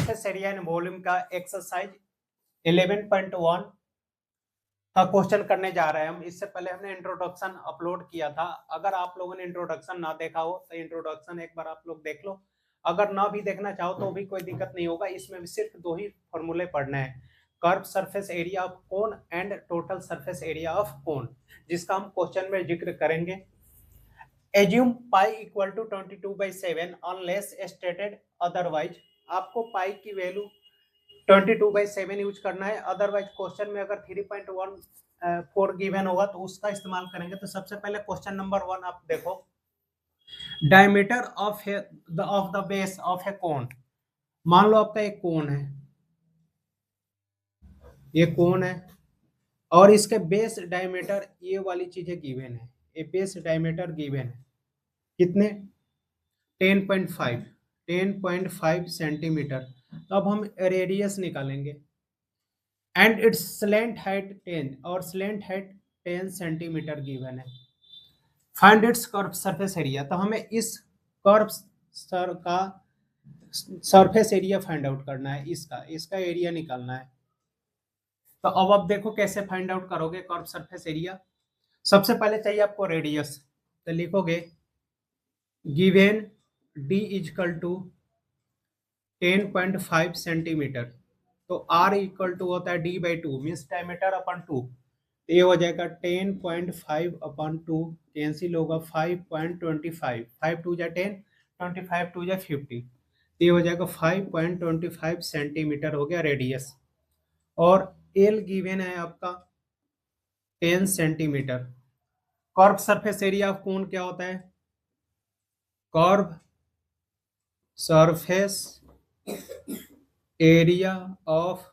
Surface area and volume का exercise 11.1 का question करने जा रहे हैं हम। इससे पहले हमने इंट्रोडक्शन अपलोड किया था। अगर आप लोगों ने इंट्रोडक्शन ना देखा हो तो इंट्रोडक्शन एक बार आप लोग देख लो। अगर ना भी देखना चाहो तो भी कोई दिक्कत नहीं होगा। इसमें भी सिर्फ दो ही फॉर्मूले पढ़ने हैं, curve surface area of cone and total surface area of cone, जिसका हम क्वेश्चन में जिक्र करेंगे। Assume pi equal to 22/7 unless stated otherwise. आपको पाई की वैल्यू 22/7 यूज करना है, अदरवाइज क्वेश्चन में अगर 3.14 गिवन होगा तो उसका इस्तेमाल करेंगे। तो सबसे पहले क्वेश्चन नंबर 1 आप देखो, diameter of the base of a cone. मान लो आपका एक कोन है, ये कोन है और इसके बेस डायमीटर ये वाली चीजें गिवन है। ये बेस डायमीटर गिवन है कितने, 10.5 सेंटीमीटर। तो अब हम रेडियस निकालेंगे एंड इट्स स्लैंट हाइट 10 और स्लैंट हाइट 10 सेंटीमीटर गिवन है। Find its curve surface area. तो हमें इस कर्व सर का सरफेस एरिया फाइंड आउट करना है, इसका एरिया निकालना है। तो अब आप देखो कैसे फाइंड आउट करोगे कर्व सरफेस एरिया। सबसे पहले चाहिए आपको रेडियस। तो लिखोगे given d equal to 10.5 centimetre. तो r इक्वल टू होता है d/2 मीन्स डायमीटर अपन 2। ये हो जाएगा 10.5/2 कैंसिल होगा 5.25, 5 2 जा 10, 25 2 जा 50। ये हो जाएगा 5.25 सेंटीमीटर हो गया रेडियस। और एल गिवन है आपका 10 centimetre. Curve surface area of cone क्या होता है, curve surface area of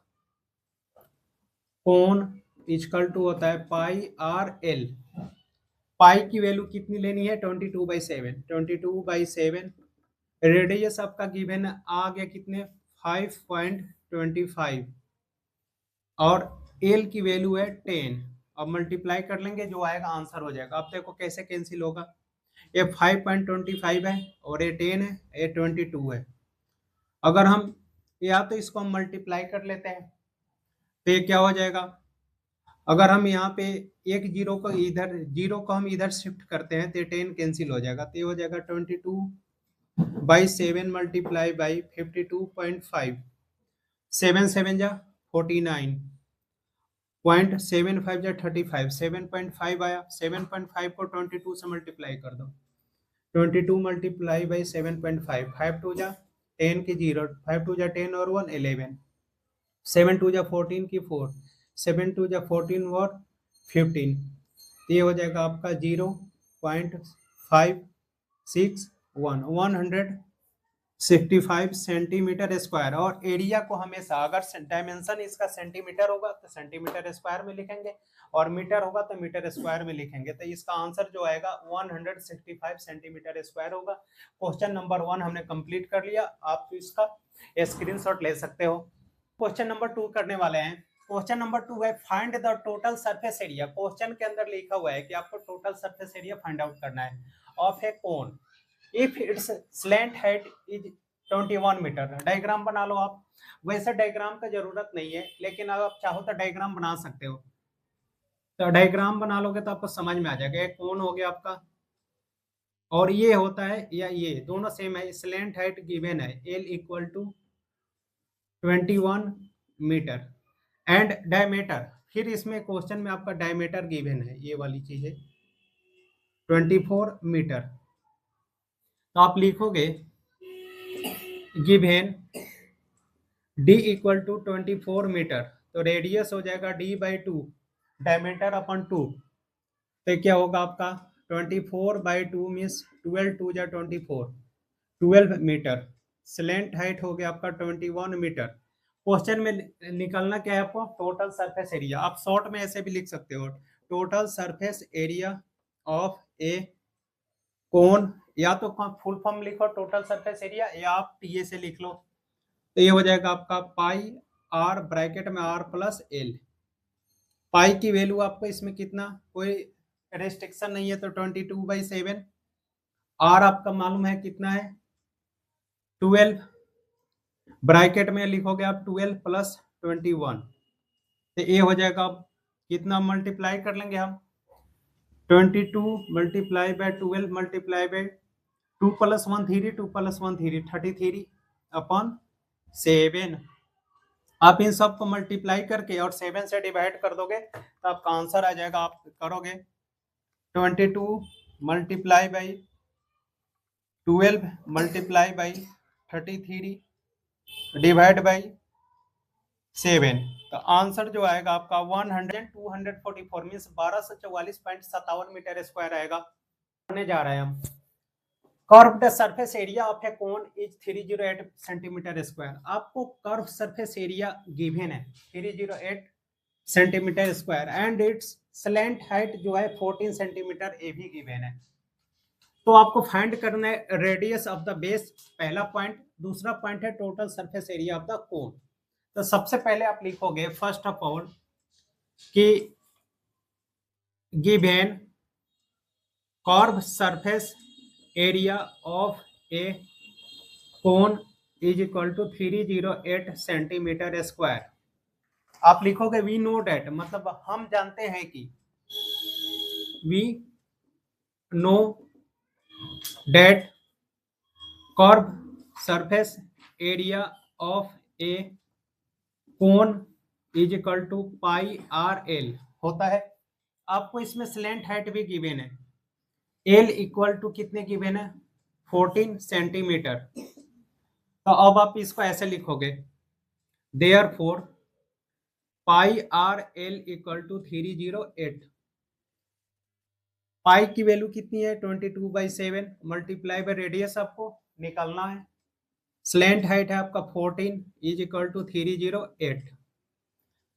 cone equal to होता है पाई आर एल। पाई की वैल्यू कितनी लेनी है, 22/7। 22/7 रेडियस आपका गिवन आ गया कितने, 5.25 और एल की वैल्यू है 10। अब मल्टीप्लाई कर लेंगे, जो आएगा आंसर हो जाएगा। अब देखो कैसे कैंसिल होगा, ये 5.25 है और ये 10 है, ये 22 है। अगर हम या तो इसको हम मल्टीप्लाई कर लेते हैं तो ये क्या हो जाएगा, अगर हम यहाँ पे एक जीरो को हम इधर शिफ्ट करते हैं तो 10 कैंसिल हो जाएगा। तो ये हो जाएगा 22/7 मल्टीप्लाई बाई 52.5, 7 7 जा 49, 0.75 जा 35, 7.5 आया। 7.5 को 22 से मल्टीप्लाई कर दो, 22 मल्टीप्लाई बाई 7.5, 5 2 जा 10 की 0, 5 2 जा 10 और 1 11, 7 2 जा 14 की 4, 7 2 जा 14 और 15। ये हो जाएगा आपका 0.561 165 सेंटीमीटर स्क्वायर। और एरिया को हमेशा अगर डायमेंशन इसका सेंटीमीटर होगा तो सेंटीमीटर स्क्वायर में लिखेंगे और मीटर होगा तो मीटर स्क्वायर में लिखेंगे। तो इसका आंसर जो आएगा 165 सेंटीमीटर स्क्वायर होगा। क्वेश्चन नंबर 1 हमने कंप्लीट कर लिया। आप इसका स्क्रीनशॉट ले सकते हो। क्वेश्चन नंबर 2 करने वाले हैं। क्वेश्चन नंबर 2 है find the total surface area. Question के अंदर लिखा हुआ है कि आपको total surface area find out करना है of a cone if its slant height is 21 metre. Diagram बना लो आप। वैसे डायग्राम का जरूरत नहीं है, लेकिन अगर आप चाहो तो डायग्राम बना सकते हो। तो डायग्राम बना लोगे तो आपको समझ में आ जाएगा। एक कोन हो गया आपका और ये होता है, या ये दोनों सेम है। स्लैंट हाइट गिवन है l equal to 21 metre and diameter. फिर इसमें क्वेश्चन में आपका डायमीटर गिवन है, ये वाली चीज है 24 मीटर। तो आप लिखोगे given d equal to 24 metre. तो रेडियस हो जाएगा d/2 डायमीटर अपन 2। तो क्या होगा आपका 24/2 मीन्स 12 2 जा 24, 12 मीटर। स्लैंट हाइट हो गया आपका 21 मीटर। क्वेश्चन में निकलना क्या है आपको, टोटल सरफेस एरिया। आप शॉर्ट में ऐसे भी लिख सकते हो, total surface area of a कोन, या तो फुल फॉर्म लिखो टोटल सरफेस एरिया, या आप टीए से लिख लो। तो ये हो जाएगा आपका पाई आर ब्रैकेट में आर प्लस एल। पाई की वैल्यू आपको इसमें कितना, कोई रेस्ट्रिक्शन नहीं है, तो 22/7। आर आपका मालूम है कितना है 12 ब्रैकेट में लिखोगे आप 12 प्लस 21, तो ये हो जाएगा। कितना मल्टीप्लाई कर लेंगे हम, 22 multiply by 12 multiply by 2 plus 1 3, 2 plus 1 3, 33 upon 7। आप इन सब को मल्टीप्लाई करके और 7 से डिवाइड कर दोगे तो आपका आंसर आ जाएगा। आप करोगे 22 multiply by 12 multiply by 33 divide by 7, तो आंसर जो आएगा आपका 244 मीन्स 1244.57 मीटर स्क्वायर आएगा। करने जा रहे हैं हम। Curved surface area of a cone is 308 centimetre square. आपको कर्व सरफेस एरिया गिवन है 308 centimetre square and it's slant height जो है 14 सेंटीमीटर, ये भी गिवन है। तो आपको फाइंड करना है रेडियस ऑफ द बेस, पहला पॉइंट। दूसरा पॉइंट है total surface area of the cone. तो सबसे पहले आप लिखोगे फर्स्ट ऑफ ऑल कि given curve surface area of a cone is equal to 308 centimetre square. आप लिखोगे वी नो डेट, मतलब हम जानते हैं कि, we know that curve surface area of a cone is equal to pi r l होता है। आपको इसमें स्लैंट हाइट भी गिवन है, एल इक्वल टू कितने गिवन है, 14 सेंटीमीटर। तो अब आप इसको ऐसे लिखोगे, therefore pi r l equal to 308। पाई की वैल्यू कितनी है 22/7 मल्टीप्लाई बाय रेडियस आपको निकालना है। स्लैंट हाइट है आपका 14 इज इक्वल टू 308।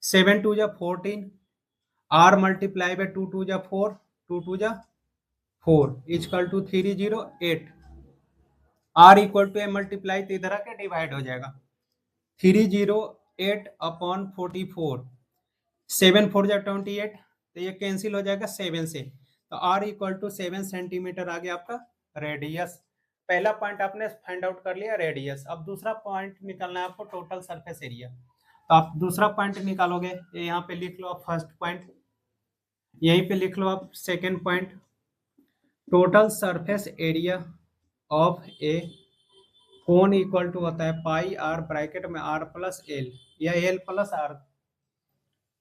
7 2 जा 14, आर मल्टीप्लाई बाय 2 2 जा 4, 2 2 जा 4 equal to 308। R equal to a multiply तो इधर आके डिवाइड हो जाएगा, 308 अपॉन 44, 7 4 जा 28, तो ये कैंसिल हो जाएगा 7 से। तो आर इक्वल टू 7 सेंटीमीटर आ गया आपका रेडियस। पहला पॉइंट आपने फाइंड आउट कर लिया रेडियस। अब दूसरा पॉइंट निकालना है आपको टोटल सरफेस एरिया। तो आप दूसरा पॉइंट निकालोगे, यहाँ पे लिख लो आप फर्स्ट पॉइंट, यहीं पे लिख लो आप second point. Total surface area of a cone equal to होता है पाई आर ब्रैकेट में आर प्लस एल या एल प्लस आर।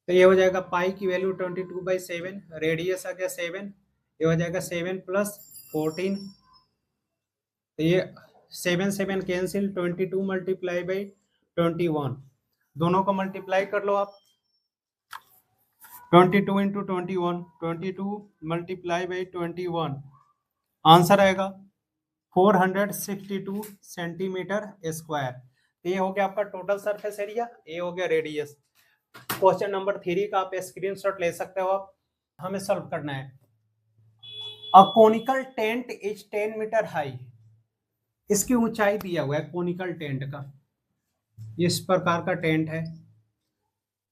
तो ये हो जाएगा पाई की वैल्यू 22/7, रेडियस आ गया 7, ये हो जाएगा 7 प्लस 14, तो ये 7 7 कैंसिल, 22 मल्टीप्लाई बाई 21, दोनों को मल्टीप्लाई कर लो आप। 22 इंटू 21, 22 मल्टीप्लाई बाई 21, आंसर आएगा 462 सेंटीमीटर स्क्वायर। ये हो गया आपका टोटल सरफेस एरिया, ये हो गया रेडियस। क्वेश्चन नंबर 3 का आप स्क्रीनशॉट ले सकते हो। आप हमें सॉल्व करना है। A conical tent is 10 metre high. इसकी ऊंचाई दिया हुआ है कोनिकल टेंट का, इस प्रकार का टेंट है,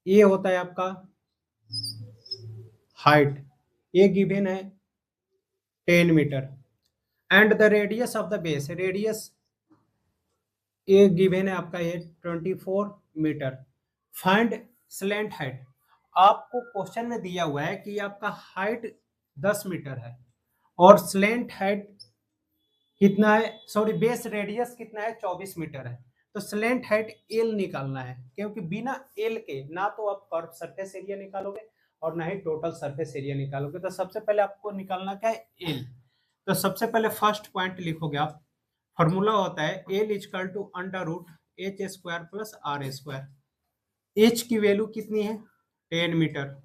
ये होता है आपका हाइट, ये गिवन है 10 metre and the radius of the base, radius ये गिवन है आपका ये 24 मीटर। Find slant height. आपको क्वेश्चन में दिया हुआ है कि आपका हाइट 10 मीटर है और स्लैंट हाइट कितना है, सॉरी बेस रेडियस कितना है 24 मीटर है। तो स्लैंट हाइट एल निकालना है, क्योंकि बिना एल के ना तो आप कर्व सरफेस एरिया निकालोगे और ना ही टोटल सरफेस एरिया निकालोगे। तो सबसे पहले आपको निकालना क्या है, एल। तो सबसे पहले फर्स्ट पॉइंट लिखोगे आप, फॉर्मूला होता है l equal to under root h square plus r square. H की वैल्यू कितनी है 10 मीटर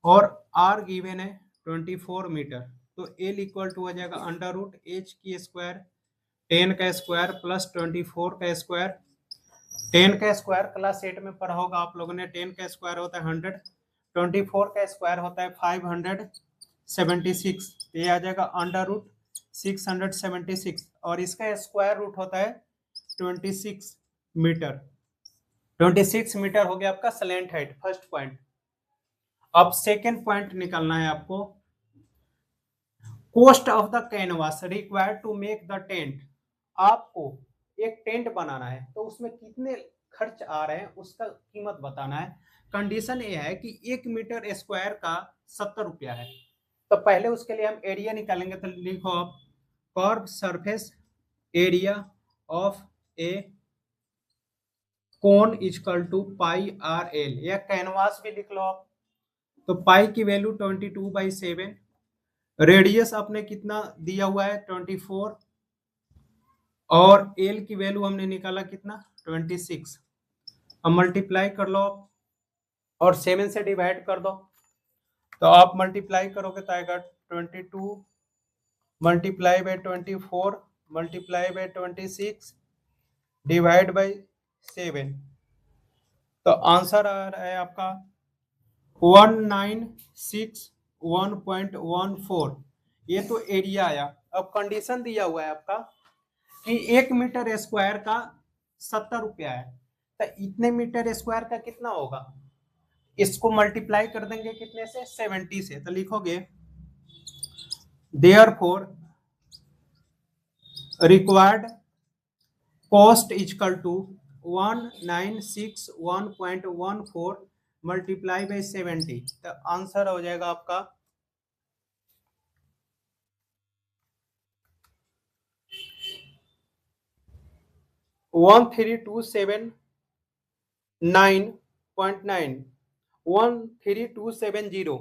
और आर गिवन है 24 मीटर। तो एल इक्वल टू हो जाएगा अंडर रूट एच की स्क्वायर 10 का स्क्वायर प्लस 24 का स्क्वायर। 10 का स्क्वायर क्लास 8 में पढ़ा होगा आप लोगों ने, 10 का स्क्वायर होता है 100, 24 का स्क्वायर होता है 576, ये आ जाएगा अंडर रूट 676 और इसका स्क्वायर रूट होता है 26 मीटर। 26 मीटर हो गया आपका स्लैंट हाइट, फर्स्ट पॉइंट। अब सेकेंड पॉइंट निकालना है आपको, cost of the canvas required to make the tent. आपको एक टेंट बनाना है तो उसमें कितने खर्च आ रहे हैं उसका कीमत बताना है। कंडीशन ये है कि 1 मीटर स्क्वायर का 70 रुपया है। तो पहले उसके लिए हम एरिया निकालेंगे, तो लिखो आप curve surface area of a cone is equal to pi r l, या कैनवास भी लिख लो आप। तो पाई की वैल्यू 22/7, रेडियस आपने कितना दिया हुआ है 24, और एल की वैल्यू हमने निकाला कितना 26। अब मल्टीप्लाई कर लो आप और 7 से डिवाइड कर दो। तो आप मल्टीप्लाई करोगे तो आएगा 22 multiply by 24 multiply by 26 divide by 7। तो आंसर आ रहा है आपका 1961.14। ये तो एरिया आया। अब कंडीशन दिया हुआ है आपका कि 1 मीटर स्क्वायर का 70 रुपया है, तो इतने मीटर स्क्वायर का कितना होगा, इसको मल्टीप्लाई कर देंगे कितने से 70 से। तो लिखोगे therefore required cost is equal to 1961.14 multiply by 70। तो आंसर हो जाएगा आपका 13279.9 13270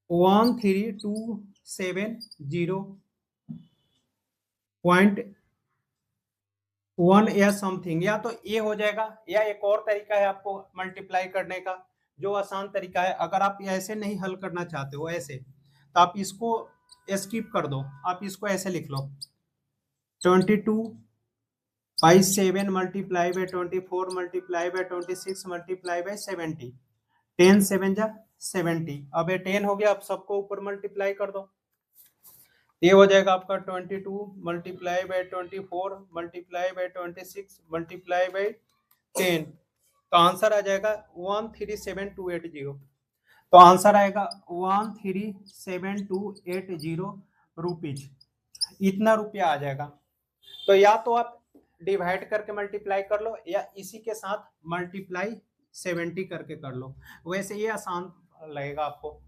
13270.1 या समथिंग, या तो ये हो जाएगा, या एक और तरीका है आपको मल्टीप्लाई करने का जो आसान तरीका है। अगर आप ऐसे नहीं हल करना चाहते हो ऐसे, तो आप इसको स्किप कर दो, आप इसको ऐसे लिख लो 22/7 multiply by 24 multiply by 26 multiply by 70। 10 7 जा 70। अब ये 10 हो गया, अब सबको ऊपर मल्टीप्लाई कर दो। ये हो जाएगा आपका 22 multiply by 24 multiply by 26 multiply by 10। तो आंसर आ जाएगा 137280। तो आंसर आएगा 137280 रुपीज, इतना रुपया आ जाएगा। तो या तो आप डिवाइड करके मल्टीप्लाई कर लो, या इसी के साथ मल्टीप्लाई 70 करके कर लो, वैसे ये आसान लगेगा आपको।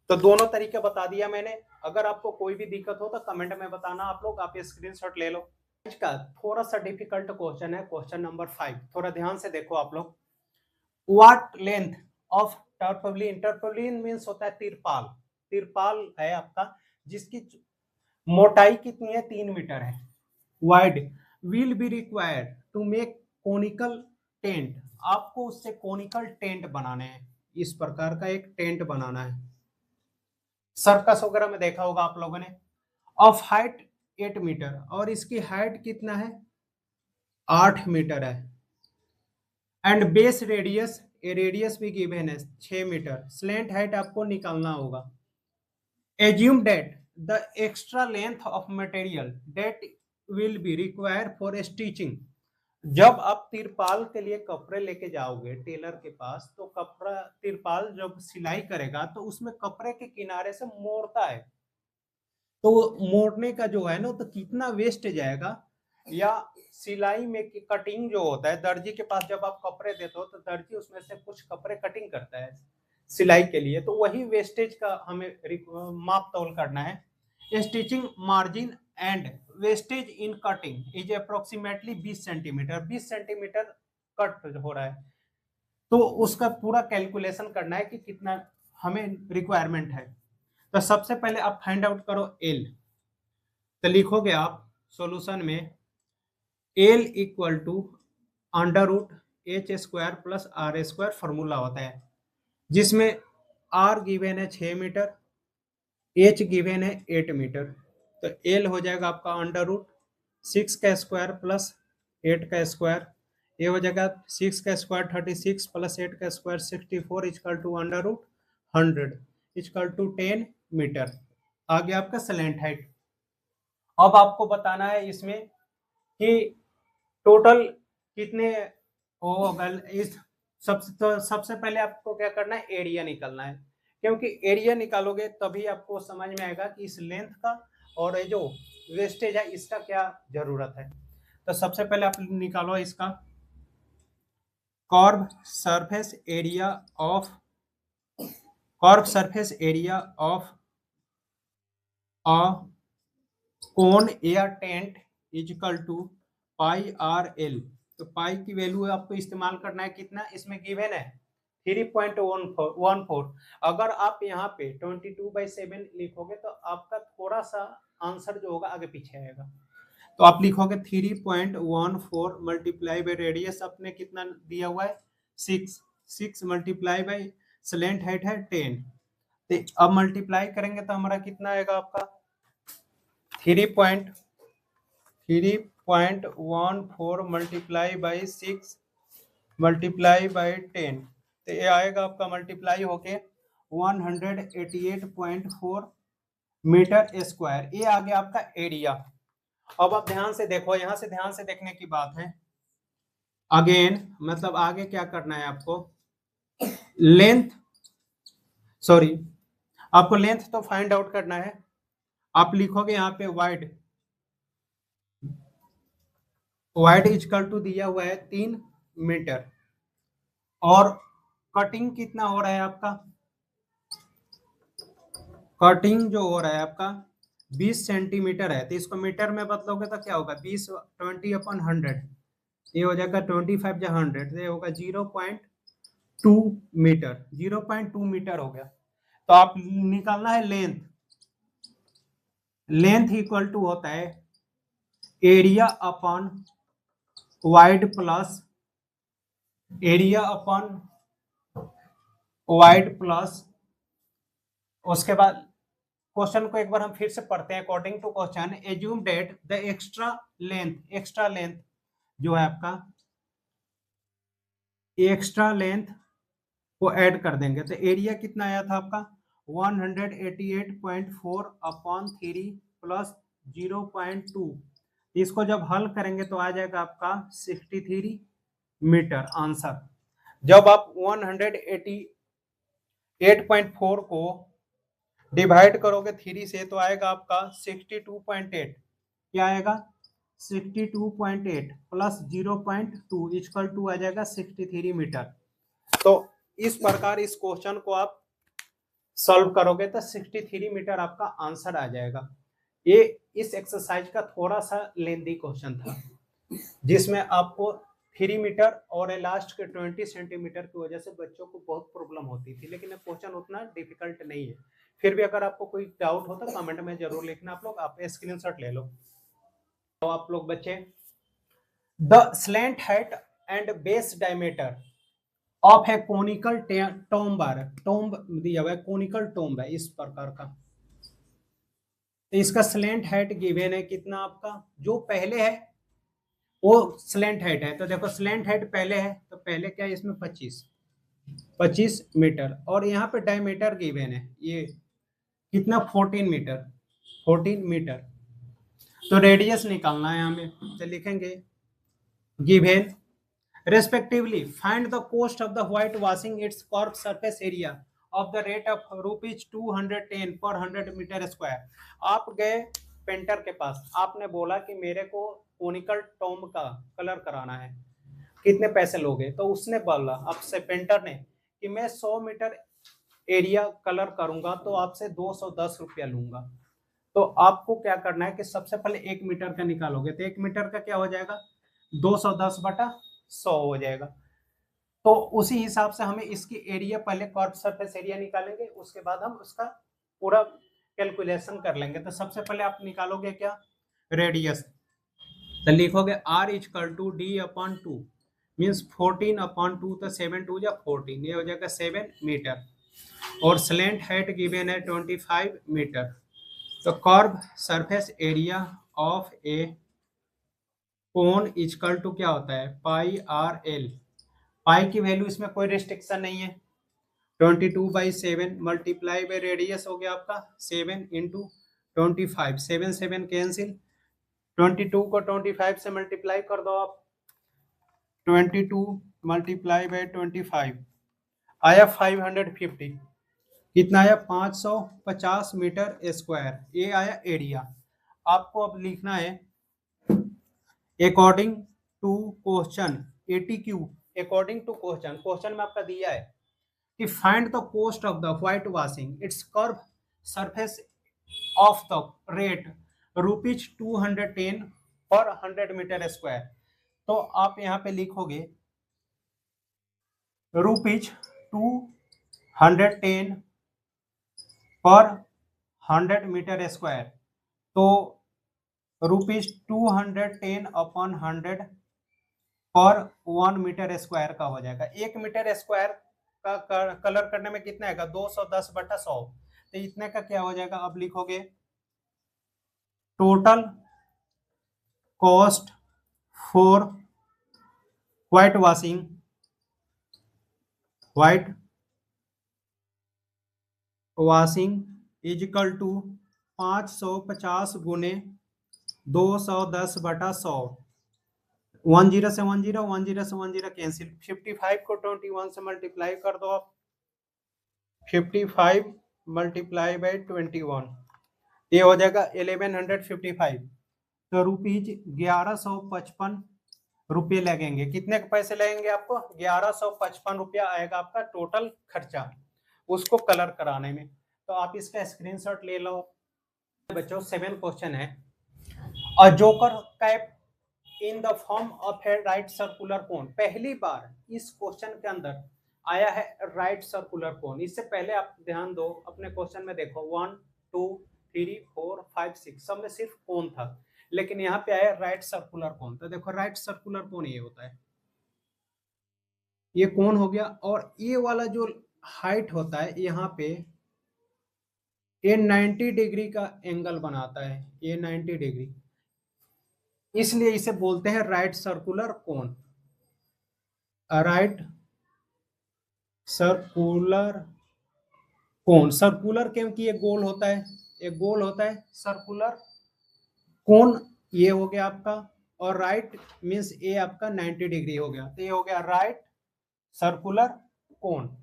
तो दोनों तरीके बता दिया मैंने। अगर आपको कोई भी दिक्कत हो तो कमेंट में बताना आप लोग, आप स्क्रीनशॉट ले लो। इसका थोड़ा सा डिफिकल्ट क्वेश्चन है, क्वेश्चन नंबर 5। थोड़ा ध्यान से देखो आप लोग। व्हाट लेंथ ऑफ टर्पोलिन, टर्पोलिन मीन्स होता है तिरपाल। तिरपाल है आपका जिसकी मोटाई कितनी है 3 मीटर है। Wide will be required to make conical tent, आपको उससे कोनिकल टेंट बनाने हैं, इस प्रकार का एक टेंट बनाना है। सर्कस वगैरह में देखा होगा आप लोगों ने। ऑफ हाइट 8 मीटर, और इसकी हाइट कितना है 8 मीटर है। And base radius, A radius भी गिवन है 6 मीटर। स्लैंट हाइट आपको निकालना होगा। Assume that the extra length of material that will be required for stitching, जब आप तिरपाल के लिए कपड़े लेके जाओगे टेलर के पास, तो कपड़ा तिरपाल जब सिलाई करेगा तो उसमें कपड़े के किनारे से मोड़ता है, तो मोड़ने का जो है ना तो कितना वेस्ट जाएगा, या सिलाई में कटिंग जो होता है दर्जी के पास जब आप कपड़े देते हो तो दर्जी उसमें से कुछ कपड़े कटिंग करता है सिलाई के लिए, तो वही वेस्टेज का हमें माप तौल करना है। Stitching margin and wastage in cutting is approximately 20 centimetre, 20 centimetre cut हो रहा है, तो उसका पूरा कैलकुलेशन करना है कि कितना हमें रिक्वायरमेंट है। तो सबसे पहले आप फाइंड आउट करो एल। तो लिखोगे आप सॉल्यूशन में l equal to under root h square plus r square formula होता है, जिसमें आर गिवन है 6 मीटर, एच गिवन है 8 मीटर। तो एल हो जाएगा आपका अंडर रूट 6 का स्क्वायर प्लस 8 का स्क्वायर, ये हो जाएगा 6 का स्क्वायर 36 प्लस 8 का square 64 equal to under root 100 equal to 10 metre. आ गया आपका स्लैंट हाइट। अब आपको बताना है इसमें कि टोटल कितने होगा। इस सबसे पहले आपको क्या करना है एरिया निकालना है, क्योंकि एरिया निकालोगे तभी आपको समझ में आएगा कि इस लेंथ का और ये जो वेस्टेज है, इसका क्या जरूरत है। तो सबसे पहले आप निकालो इसका curve surface area of a cone air tent is equal to pi r l. तो पाई की वैल्यू आपको इस्तेमाल करना है कितना, इसमें गिवन है 3.14। अगर आप यहाँ पे 22/7 लिखोगे तो आपका थोड़ा सा आंसर जो होगा आगे पीछे आएगा। तो आप लिखोगे 3.14 मल्टीप्लाई बाई रेडियस अपने कितना दिया हुआ है 6 मल्टीप्लाई बाई स्लेंट हाइट है 10। तो अब मल्टीप्लाई करेंगे तो हमारा कितना आएगा आपका 3.14 मल्टीप्लाई बाई 6 मल्टीप्लाई बाई 10। तो ये आएगा आपका मल्टीप्लाई होके 188.4 मीटर स्क्वायर। ये आ गया आपका एरिया। अब आप ध्यान से देखो, यहाँ से ध्यान से देखने की बात है। अगेन मतलब आगे क्या करना है आपको, लेंथ सॉरी आपको लेंथ तो फाइंड आउट करना है। आप लिखोगे यहाँ पे वाइड इजकल टू दिया हुआ है 3 मीटर और कटिंग कितना हो रहा है आपका, कटिंग जो हो रहा है आपका 20 सेंटीमीटर है। तो इसको मीटर में बदलोगे तो क्या होगा 20/100, ये हो जाएगा 25 या 100, ये होगा 0.2 मीटर। 0.2 मीटर हो गया। तो आप निकालना है लेंथ। लेंथ इक्वल टू होता है area upon wide plus area upon wide plus, उसके बाद क्वेश्चन को एक बार हम फिर से पढ़ते हैं। According to question assume that the extra length जो है आपका एक्स्ट्रा लेंथ को ऐड कर देंगे। तो एरिया कितना आया था आपका 188.4 अपॉन 3 प्लस 0.2। इसको जब हल करेंगे तो आ जाएगा आपका 63 मीटर आंसर। जब आप 188.4 को डिवाइड करोगे 3 से तो आएगा आपका 62.8। क्या आएगा 62.8 प्लस 0.2 इक्वल टू आ जाएगा 63 मीटर। तो इस प्रकार इस क्वेश्चन को आप सॉल्व करोगे तो 63 मीटर आपका आंसर आ जाएगा। ये इस एक्सरसाइज का थोड़ा सा लेंदी क्वेश्चन था जिसमें आपको 3 मीटर और लास्ट के 20 सेंटीमीटर की वजह से बच्चों को बहुत प्रॉब्लम होती थी, लेकिन ये क्वेश्चन उतना डिफिकल्ट नहीं है। फिर भी अगर आपको कोई डाउट हो तो कमेंट में जरूर लिखना। आप लोग आप स्क्रीनशॉट ले लो। तो आप लोग बच्चे the slant height and base diameter of A conical tomb दिया हुआ है, कोनिकल टोम्ब है इस प्रकार का। तो इसका स्लैंट हाइट गिवन है कितना आपका, जो पहले है वो स्लैंट हाइट है। तो देखो स्लैंट हाइट पहले है तो पहले क्या है इसमें 25 मीटर और यहाँ पे डायमीटर गिवन है ये कितना 14 मीटर। तो रेडियस निकालना है हमें। तो लिखेंगे given respectively find the cost of the white washing its curved surface area of the rate of rupees 210 per 100 metre square. आप गए पेंटर के पास, आपने बोला कि मेरे को कोनिकल टॉम्ब का कलर कराना है, कितने पैसे लोगे। तो उसने बोला आपसे पेंटर ने कि मैं 100 मीटर एरिया कलर करूंगा तो आपसे 210 रुपया लूंगा। तो आपको क्या करना है कि सबसे पहले 1 मीटर का निकालोगे तो 1 मीटर का क्या हो जाएगा 210/100 हो जाएगा। तो उसी हिसाब से हमें इसकी एरिया पहले कर्व सरफेस एरिया निकालेंगे, उसके बाद हम उसका पूरा कैलकुलेशन कर लेंगे। तो सबसे पहले आप निकालोगे क्या रेडियस। तो लिखोगे r equal to d upon 2 means 14/2 तो 7×2 या 14, ये हो जाएगा 7 मीटर और स्लैंट हाइट गिवन है 25 मीटर। तो curve surface area of a cone equal to क्या होता है पाई आर एल। पाई की वैल्यू इसमें कोई रिस्ट्रिक्शन नहीं है। 22/7 मल्टीप्लाई बाई रेडियस हो गया आपका 7 इंटू 25, 7 कैंसिल, 22 को 25 से मल्टीप्लाई कर दो आप, 22 मल्टीप्लाई बाई 25 आया 550, कितना आया 550 मीटर स्क्वायर। ये आया एरिया। आपको अब लिखना है according to question ATQ, according to question में आपका दिया है कि find the cost of the white washing its curve surface of the rate ₹210 per 100 metre square. तो आप यहाँ पे लिखोगे ₹210 पर 100 मीटर स्क्वायर। तो ₹210 अपॉन 100 पर 1 मीटर स्क्वायर का हो जाएगा। 1 मीटर स्क्वायर का कलर करने में कितना आएगा 210/100। तो इतने का क्या हो जाएगा, अब लिखोगे total cost for white washing is equal to 550 गुने 210/100। 10 से 10, 10 से 10 कैंसिल, 55 को 21 से मल्टीप्लाई कर दो आप, 55 मल्टीप्लाई बाई 21, ये हो जाएगा 1155। तो ₹1155 रुपये लगेंगे। कितने के पैसे लगेंगे आपको, 1155 रुपया आएगा आपका टोटल खर्चा उसको कलर कराने में। तो आप इसका स्क्रीनशॉट ले लो बच्चों। 7 क्वेश्चन है, a joker cap in the form of A right circular cone. पहली बार इस क्वेश्चन के अंदर आया है राइट सर्कुलर कोन। इससे पहले आप ध्यान दो अपने क्वेश्चन में, देखो 1 2 3 4 5 6 सब में सिर्फ कोन था, लेकिन यहाँ पे आया राइट सर्कुलर कोन। तो देखो राइट सर्कुलर कोन ये होता है, ये कोन हो गया। और ये वाला जो हाइट होता है यहाँ पे, ये 90 डिग्री का एंगल बनाता है, ये 90 डिग्री, इसलिए इसे बोलते हैं right circular cone. Right circular cone, circular क्योंकि ये गोल होता है, ये गोल होता है सर्कुलर कोन, ये हो गया आपका। और राइट मींस ये आपका 90 डिग्री हो गया, तो ये हो गया राइट सर्कुलर कोन।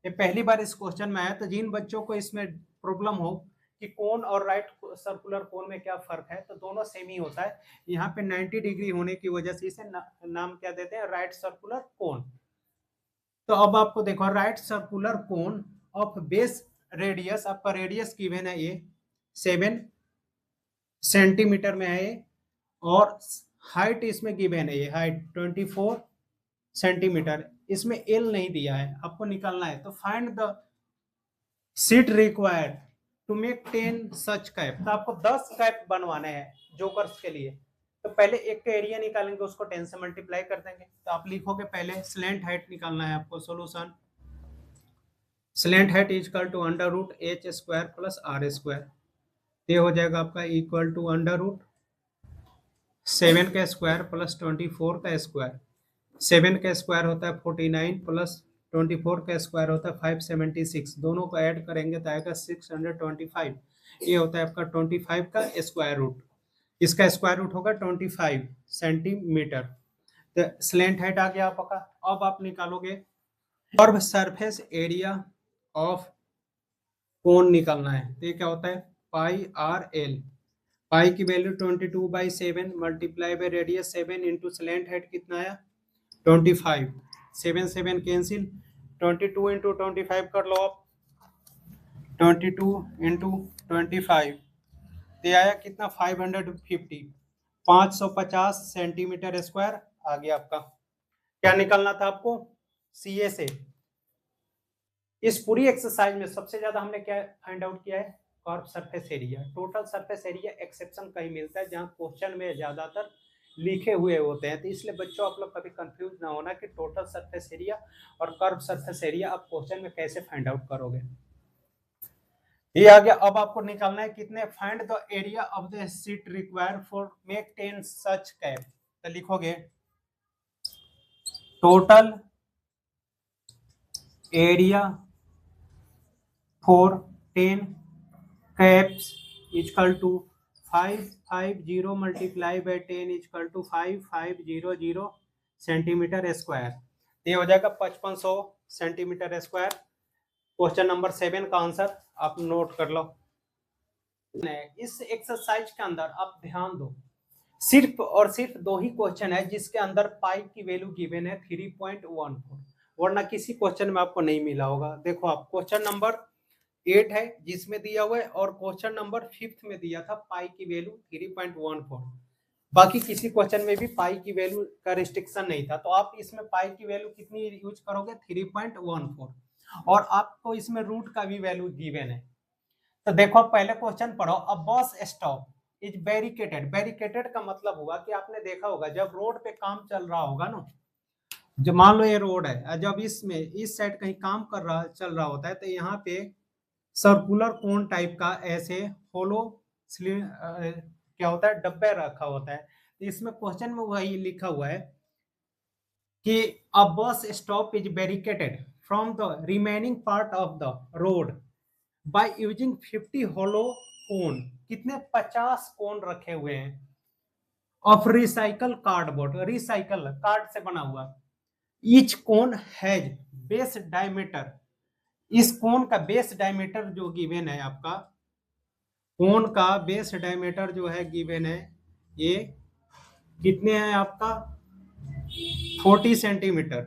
ये पहली बार इस क्वेश्चन में आया। तो जिन बच्चों को इसमें प्रॉब्लम हो कि कोन और राइट सर्कुलर कोन में क्या फर्क है, तो दोनों सेम ही होता है। यहाँ पे 90 डिग्री होने की वजह से इसे नाम क्या देते हैं, राइट सर्कुलर कोन। तो अब आपको देखो right circular cone of base radius, आपका रेडियस गिवन है ये 7 सेंटीमीटर में है ये, और हाइट इसमें गिवन है ये हाइट 24 सेंटीमीटर, इसमें एल नहीं दिया है, आपको निकालना है। तो find the seat required to make 10 such cap. तो आपको 10 कैप बनवाने हैं जोकर्स के लिए। तो पहले एक का एरिया निकालेंगे, उसको 10 से मल्टीप्लाई कर देंगे। तो आप लिखोगे पहले स्लैंट हाइट निकालना है आपको। Solution slant height is equal to √h² plus r²। ये हो जाएगा आपका इक्वल टू √7 का स्क्वायर प्लस 24 का स्क्वायर। 7 का स्क्वायर होता है 49 प्लस 24 का स्क्वायर होता है 576। दोनों को ऐड करेंगे तो आएगा 625। ये होता है आपका 25 का स्क्वायर रूट, इसका स्क्वायर रूट होगा 25 सेंटीमीटर। तो स्लैंट हाइट आ गया आपका। अब आप निकालोगे कर्व सरफेस एरिया ऑफ कोन निकालना है। तो ये क्या होता है πr/l। पाई की value 22/7 multiply by radius 7 into slant height कितना आया 25। 7 7 कैंसिल, 22 इंटू 25 कर लो आप, 22 इंटू 25 ये आया कितना 550, 550 सेंटीमीटर स्क्वायर आ गया आपका। क्या निकालना था आपको, CA से। इस पूरी एक्सरसाइज में सबसे ज्यादा हमने क्या फाइंड आउट किया है, curve surface area. Total surface area exception कहीं मिलता है जहां क्वेश्चन में ज्यादातर लिखे हुए होते हैं। तो इसलिए बच्चों आप लोग कभी कंफ्यूज ना होना कि टोटल सरफेस एरिया और कर्व सरफेस एरिया आप क्वेश्चन में कैसे फाइंड आउट करोगे। ये आ गया। अब आपको निकालना है कितने, find the area of the sheet required for make 10 such cap. तो लिखोगे total area for 10 caps equal to 550 multiply by 10 equal to 5500 centimetre square. ये हो जाएगा 5500 सेंटीमीटर स्क्वायर। क्वेश्चन नंबर 7 का आंसर आप नोट कर लो। इस एक्सरसाइज के अंदर आप ध्यान दो, सिर्फ और सिर्फ दो ही क्वेश्चन है जिसके अंदर पाई की वैल्यू गिवन है 3.14, वरना किसी क्वेश्चन में आपको नहीं मिला होगा। देखो आप क्वेश्चन नंबर 8 है जिसमें दिया हुआ है, और क्वेश्चन नंबर 5 में दिया था पाई की वैल्यू 3.14। बाकी किसी क्वेश्चन में भी पाई की वैल्यू का रिस्ट्रिक्शन नहीं था, तो आप इसमें पाई की वैल्यू कितनी यूज करोगे 3.14, और आपको इसमें रूट का भी वैल्यू गिवन है। तो देखो पहले क्वेश्चन पढ़ो, अ bus stop is barricaded. Barricaded का मतलब हुआ कि आपने देखा होगा जब रोड पे काम चल रहा होगा ना, जब मान लो ये रोड है, जब इसमें इस साइड कहीं काम चल रहा होता है, तो यहाँ पे सर्कुलर कोन टाइप का ऐसे होलो क्या होता है, डब्बे रखा होता है। तो इसमें क्वेश्चन में वही लिखा हुआ है कि a bus stop is barricaded from the remaining part of the road by using 50 hollow cone. कितने 50 कोन रखे हुए हैं of recycle cardboard, recycle card से बना हुआ। Each cone has base diameter, इस कोन का बेस डायमीटर जो गिवन है आपका, कोन का बेस डायमीटर जो है गिवन है, ये कितने हैं आपका 40 सेंटीमीटर।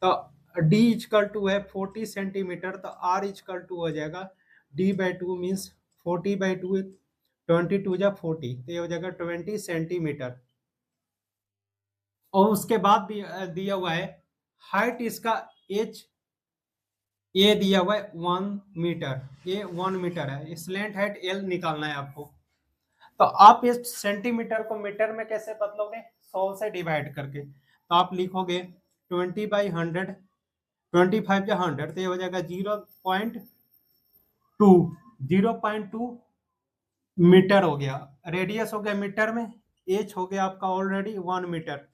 तो डी इजकल टू है 40 सेंटीमीटर, तो आर इजकल टू हो जाएगा डी बाई टू मीन्स 40/2, 22 जा 40, तो ये हो जाएगा 20 सेंटीमीटर। और उसके बाद दिया हुआ है हाइट इसका एच, ये दिया हुआ है 1 मीटर, ये 1 मीटर है। स्लैंट हाइट एल निकालना है आपको। तो आप इस सेंटीमीटर को मीटर में कैसे बदलोगे, 100 से डिवाइड करके। तो आप लिखोगे 20/100, 25 या 100, तो ये हो जाएगा 0.2, 0.2 मीटर हो गया। रेडियस हो गया मीटर में, एच हो गया आपका already 1 metre.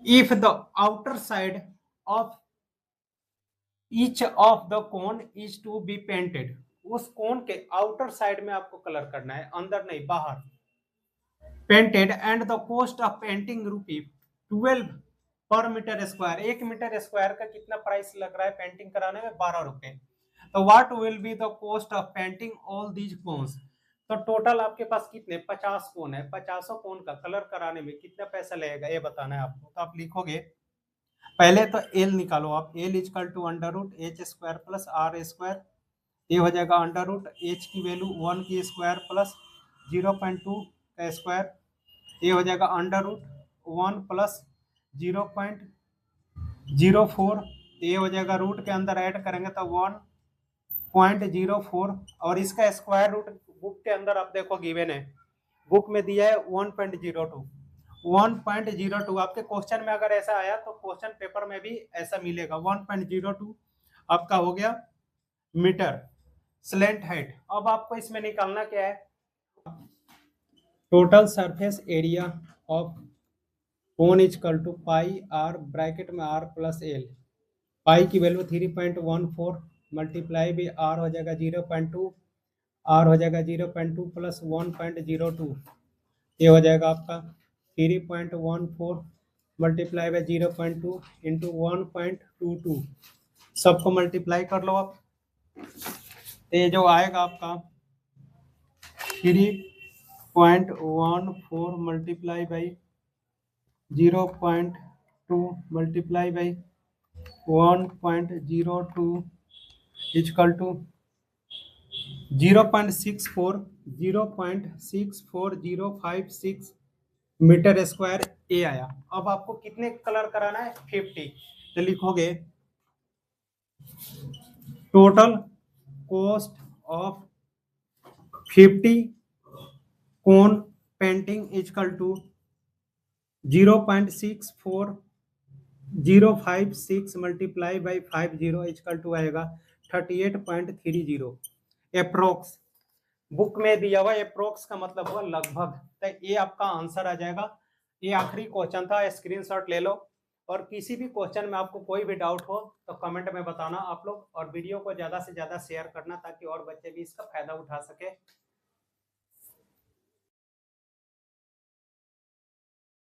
If the outer side of each of the cone is to be painted, उस कोन के आउटर साइड में आपको कलर करना है, अंदर नहीं बाहर। Painted and the cost of painting ₹12 पर मीटर स्क्वायर। 1 मीटर स्क्वायर का कितना प्राइस लग रहा है पेंटिंग कराने में, 12 रुपए। तो what will be the cost of painting all these cones. तो टोटल आपके पास कितने 50 कोन है, 50 कोन का कलर कराने में कितना पैसा लगेगा ये बताना है आपको। तो आप लिखोगे पहले तो एल निकालो आप, l is equal to under root h square plus r square, ये हो जाएगा अंडर रूट एच की वैल्यू 1 की स्क्वायर प्लस 0.2 का स्क्वायर, ये हो जाएगा अंडर रूट 1 प्लस 0.04, ये हो जाएगा रूट के अंदर ऐड करेंगे तो 1.04, और इसका स्क्वायर रूट बुक के अंदर आप देखो गिवन है, बुक में दिया है 1.02। 1.02 आपके क्वेश्चन में अगर ऐसा आया तो क्वेश्चन पेपर में भी ऐसा मिलेगा। 1.02 आपका हो गया मीटर स्लैंट हाइट। अब आपको इसमें निकालना क्या है, total surface area of cone is equal to pi r, bracket में आर प्लस एल। पाई की वैल्यू 3.14 मल्टीप्लाई भी आर हो जाएगा 0.2, आर हो जाएगा 0.2 प्लस 1.02, ये हो जाएगा आपका 3.14 मल्टीप्लाई बाय 0.2 इंटू 1.22, सबको मल्टीप्लाई कर लो आप। तो ये जो आएगा आपका 3.14 multiply by 0.2 multiply by 1.02 is equal to 0.64 metre square ए आया। अब आपको कितने कलर कराना है 50, तो लिखोगे total cost of 50 cone painting is equal to 0.64 multiply by 50 is equal to आएगा 38.30 अप्रोक्स। बुक में दिया हुआ अप्रोक्स का मतलब हुआ लगभग, तो ये आपका आंसर आ जाएगा। ये आखिरी क्वेश्चन था, स्क्रीनशॉट ले लो, और किसी भी क्वेश्चन में आपको कोई भी डाउट हो तो कमेंट में बताना आप लोग, और वीडियो को ज़्यादा से ज़्यादा शेयर करना ताकि और बच्चे भी इसका फायदा उठा सके।